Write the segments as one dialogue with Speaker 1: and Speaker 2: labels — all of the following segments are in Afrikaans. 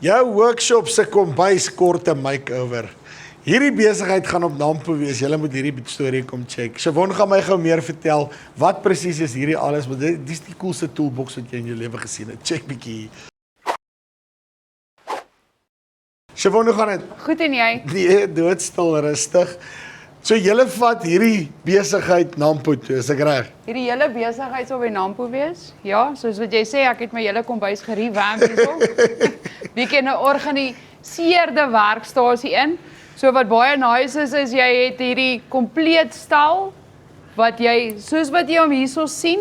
Speaker 1: Jou workshop se kombuis korte makeover. Hierdie besigheid gaan op Nampo wees. Julle moet hierdie storie kom check. Siobhan gaan my gou meer vertel wat presies is hierdie alles, want dit is die coolste toolbox wat jy in jou lewe gesien het. Check bietjie. Siobhan, hoe gaan dit?
Speaker 2: Goed en jy?
Speaker 1: Nee, doodstil rustig. So julle vat hierdie besigheid Nampo toe, is ek reg?
Speaker 2: Hierdie hele besigheid sal by Nampo wees. Ja, soos wat jy sê, ek het my hele kombuis gerevamp hierso. Bietjie 'n georganiseerde werkstasie in. So wat baie nice is jy het hierdie kompleet stal wat jy soos wat jy hom hierso sien,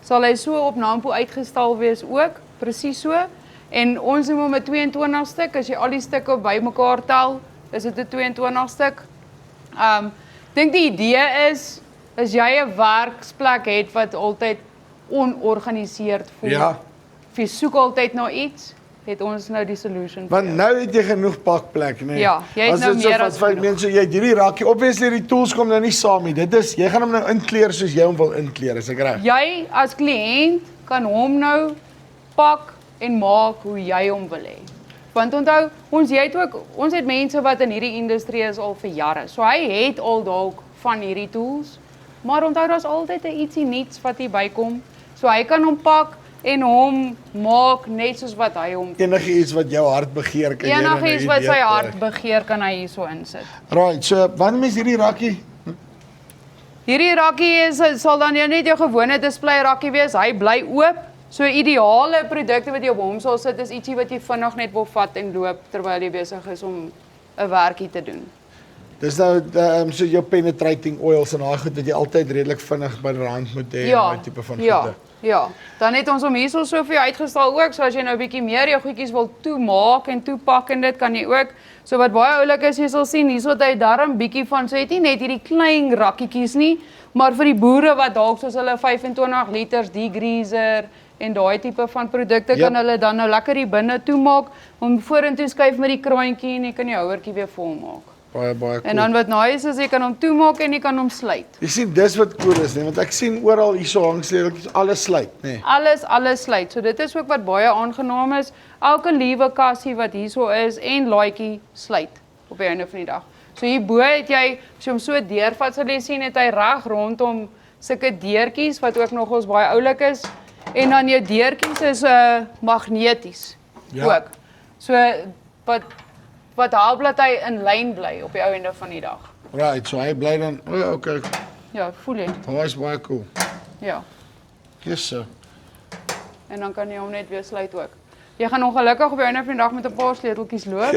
Speaker 2: sal hy so op Nampo uitgestal wees ook, presies so. En ons noem hom 'n 22 stuk, as jy al die stukke bymekaar tel, is dit 'n 22 stuk. Dink die idee is, as jy 'n werksplek het wat altyd onorganiseerd voel,
Speaker 1: Ja.
Speaker 2: of jy soek altyd na iets, het ons nou die solution vir
Speaker 1: Want
Speaker 2: jou.
Speaker 1: nou het jy genoeg pakplek, nee.
Speaker 2: Ja, jy het nou meer as genoeg.
Speaker 1: Mense, jy het hierdie rakkie. Obviously die tools kom nou nie saam nie. Dit is jy gaan hom nou inkleer soos jy hom wil inkleer, is ek reg?
Speaker 2: Jy as kliënt kan hom nou pak en maak hoe jy hom wil hê. Want onthou, ons het mense wat in hierdie industrie is al vir jare. So hy het al dalk van hierdie tools, maar onthou daar's altyd 'n ietsie nuuts wat hier bykom. So hy kan hom pak en hom maak net soos wat hy hom.
Speaker 1: Enige iets wat jou hart begeer kan jy dan nou
Speaker 2: Enigiets wat
Speaker 1: hier
Speaker 2: sy
Speaker 1: deur
Speaker 2: hart
Speaker 1: kry.
Speaker 2: begeer kan hy hierso insit.
Speaker 1: Right, so wanneer mens hierdie rakkie
Speaker 2: Hierdie rakkie sal dan net jou gewone display rakkie wees. Hy bly oop. So ideale produkte wat jy op hom sal sit is ietsie wat jy vinnig net wil vat en loop terwyl jy besig is om 'n werkie te doen.
Speaker 1: Dis nou so jou penetrating oils en daai goed wat jy altyd redelik vinnig by die rand moet hê,
Speaker 2: Ja,
Speaker 1: daai tipe van
Speaker 2: ja,
Speaker 1: goede.
Speaker 2: ja. Dan het ons hom hierso so vir jou uitgestal ook, so as jy nou 'n bietjie meer jou goedjies wil toemaak en toepak en dit kan jy ook. So wat baie oulik is, jy sal sien hierso het hy darm bietjie van, so het nie net hierdie klein rakkietjies nie, maar vir die boere wat dalk soos hulle 25 liters degreaser en daai tipe van produkte kan hulle dan nou lekker hier binne toemaak, om vorentoe skuif met die kraantjie en jy kan die houertjie weer vol maak.
Speaker 1: Baie cool.
Speaker 2: En dan wat nice is, jy kan hom toemaak en jy kan hom sluit.
Speaker 1: Jy sien dis wat cool is, nee, want ek sien oral hierso hangsleuteltjies alles sluit, nê. Nee.
Speaker 2: Alles sluit. So dit is ook wat baie aangenaam is. Elke liewe kassie wat hierso is en laaitjie sluit op die einde van die dag. So hierbo het jy, as jy hom so deurvat, sal jy sien het hy reg rondom sulke deurtjies wat ook nogals baie oulik is. En dan jou deurtjies is magneties ook. So wat help dat hy in lyn bly op die ou einde van die dag.
Speaker 1: Right, so hy bly dan, okay.
Speaker 2: Ja, voel jy?
Speaker 1: Daai is baie cool.
Speaker 2: Ja.
Speaker 1: Yes sir.
Speaker 2: En dan kan jy hom net weer sluit ook. Jy gaan ongelukkig op die einde van die dag met 'n paar sleuteltjies loop.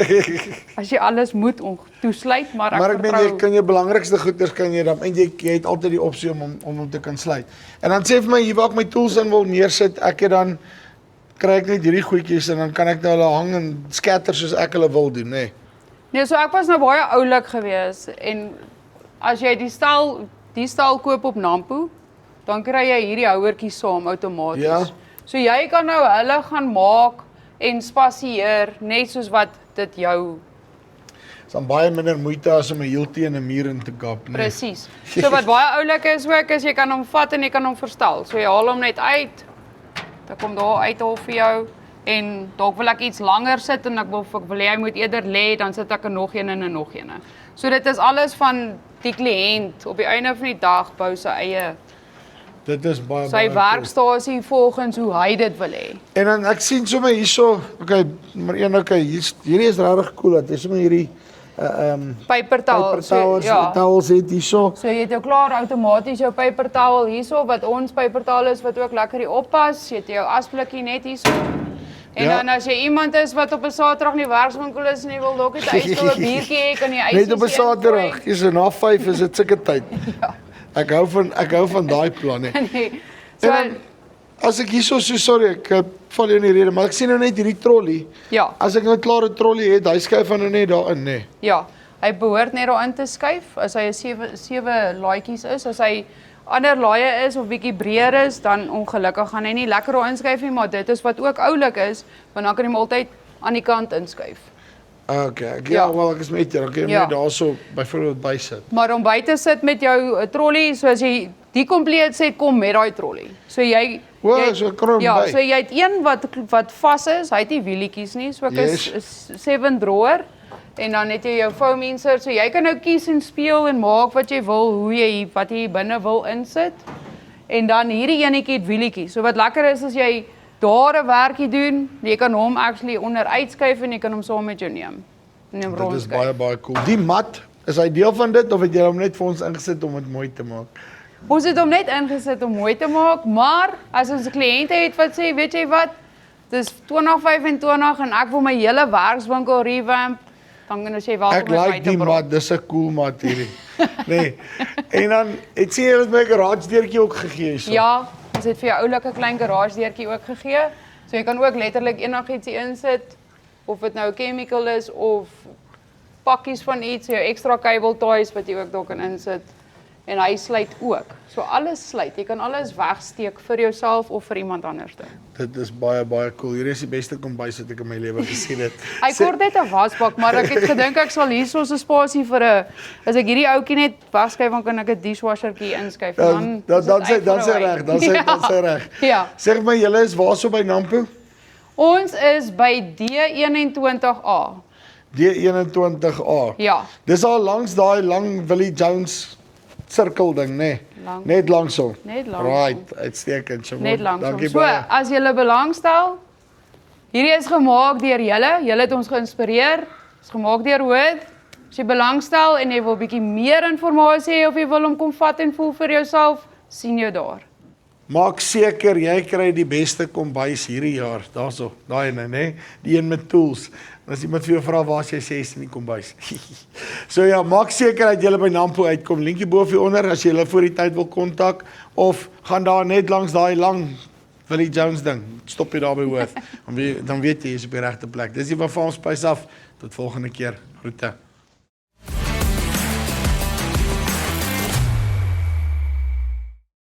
Speaker 2: As jy alles moet toesluit, maar
Speaker 1: Maar
Speaker 2: ek
Speaker 1: ek meen
Speaker 2: vertrou.
Speaker 1: jy kan jou belangrikste goeders kan jy dan en jy het altyd die opsie om hom te kan sluit. En dan sê vir my hier waar ek my tools in wil neersit, ek het dan kry ek net hierdie goedjies en dan kan ek nou hulle hang en skatter soos ek hulle wil doen, nê.
Speaker 2: Nee, so ek was nou baie oulik geweest en as jy die stal koop op Nampo, dan kry jy hierdie houertjies saam outomaties.
Speaker 1: Ja.
Speaker 2: So jy kan nou hulle gaan maak en spasieer net soos wat dit jou
Speaker 1: Is dan baie minder moeite as om 'n hiel teen 'n muur in te kap, nê.
Speaker 2: presies. So wat baie oulik is ook is jy kan hom vat en jy kan hom verstel. So jy haal hom net uit. Dan kom daar uithaal vir jou en dalk wil ek iets langer sit en ek wil hy moet eerder lê, dan sit ek er nog een en nog een. So dit is alles van die kliënt op die einde van die dag bou sy eie
Speaker 1: Dit is baie
Speaker 2: sy
Speaker 1: cool.
Speaker 2: werkstasie volgens hoe hy dit wil hê.
Speaker 1: En dan ek sien sommer hierso, okay, maar hierdie is regtig cool dat jy sommer hierdie
Speaker 2: Papertowel.
Speaker 1: towels het hierso.
Speaker 2: So jy het jou klaar outomaties jou papertowel hierso wat ons papertowel is wat ook lekker hier oppas. Jy het jou asblikkie net hierso. En
Speaker 1: Ja.
Speaker 2: dan as jy iemand is wat op 'n Saterdag nie werkswinkel is en jy wil dalk net 'n ysstille biertjie hê, kan jy ys.
Speaker 1: Net op 'n Saterdag, is na 5 is dit sulke tyd.
Speaker 2: Ja.
Speaker 1: Ek hou van daai planne.
Speaker 2: Nee.
Speaker 1: En
Speaker 2: So
Speaker 1: dan, as ek hierso sorry, ek val jou in die rede, maar ek sien nou net hierdie trolley.
Speaker 2: ja,
Speaker 1: As ek nou klaar 'n trolley het, hy skuif van nou net daarin, nê.
Speaker 2: ja. Hy behoort net daarin te skuif as hy 'n 7 laaitjies is. As hy ander laaie is of bietjie breër is, dan ongelukkig gaan hy nie lekker daar inskuif nie, maar dit is wat ook oulik is, want dan kan jy hom altyd aan die kant inskuif.
Speaker 1: Okay, ja, wel ek is met jou. Okay,
Speaker 2: Ja.
Speaker 1: net daarso byvoorbeeld bysit.
Speaker 2: Maar om by te sit met jou trolley, so as jy die compleet set kom met daai trolley. So jy
Speaker 1: So krom
Speaker 2: ja,
Speaker 1: by.
Speaker 2: so jy het een wat vas is, hy het nie wielietjies nie, so ek is 7 drawer en dan het jy jou foam insert, so jy kan nou kies en speel en maak wat jy wil, wat jy binne wil insit. En dan hierdie enetjie het wielietjies. So wat lekker is as jy daar 'n werkie doen, jy kan hom actually onder uitskuif en jy kan hom saam met jou neem. Neem
Speaker 1: Dit is
Speaker 2: rondskuif.
Speaker 1: baie cool. Die mat, is hy deel van dit of het jy hom net vir ons ingesit om dit mooi te maak?
Speaker 2: Ons het hom net ingesit om mooi te maak, maar as ons kliënte het wat sê, weet jy wat, dis 2025 en ek wil my hele werkswinkel revamp, dan kan jy welkom
Speaker 1: Ek like die mat, dis 'n cool mat hierdie. Nee. En dan het sien jy het my garage deurtjie ook gegee so.
Speaker 2: Ja, ons het vir jou oulike klein garage deurtjie ook gegee. So jy kan ook letterlik enigiets hier insit, of dit nou 'n chemical is of pakkies van iets, jou extra cable ties wat jy ook daar kan insit. En hy sluit ook. So alles sluit. Jy kan alles wegsteek vir jouself of vir iemand anders.
Speaker 1: Dit is baie cool. Hierdie is die beste kombuis wat ek in my lewe gesien het.
Speaker 2: Hy kort net 'n wasbak, maar ek het gedink ek sal hierso 'n spasie vir 'n as ek hierdie ouetjie net wagskuif, dan kan ek 'n dishwashertjie inskuif en
Speaker 1: Dan sê reg, dan sê reg.
Speaker 2: Ja.
Speaker 1: Sê my julle is waarso by Nampo?
Speaker 2: Ons is by D21A.
Speaker 1: D21A.
Speaker 2: Ja.
Speaker 1: Dis al langs daai lang Willie Jones sirkel ding, nê?
Speaker 2: Lang.
Speaker 1: Net langs hom.
Speaker 2: Net langs
Speaker 1: Right, uitstekend. So,
Speaker 2: Net langs hom.
Speaker 1: Dankie
Speaker 2: So,
Speaker 1: baie.
Speaker 2: as julle belangstel, hierdie is gemaak deur julle. Julle het ons geïnspireer. Is gemaak deur Hood. As jy belangstel en jy wil bietjie meer inligting hê of jy wil hom kom vat en voel vir jouself, sien jou daar.
Speaker 1: Maak seker jy kry die beste kombuis hierdie jaar. Daarso, daai ene, nê? Die een met tools. En as iemand vir jou vra waar jy sê is in die kombuis. So ja, maak seker dat jy by Nampo uitkom. Linkie bo of hieronder as jy hulle voor die tyd wil kontak of gaan daar net langs daai lang Willie Jones ding. Stop jy daar by Hood. Dan weet jy jy's op die regte plek. Dis die van Farm Spice af. Tot volgende keer. Groete.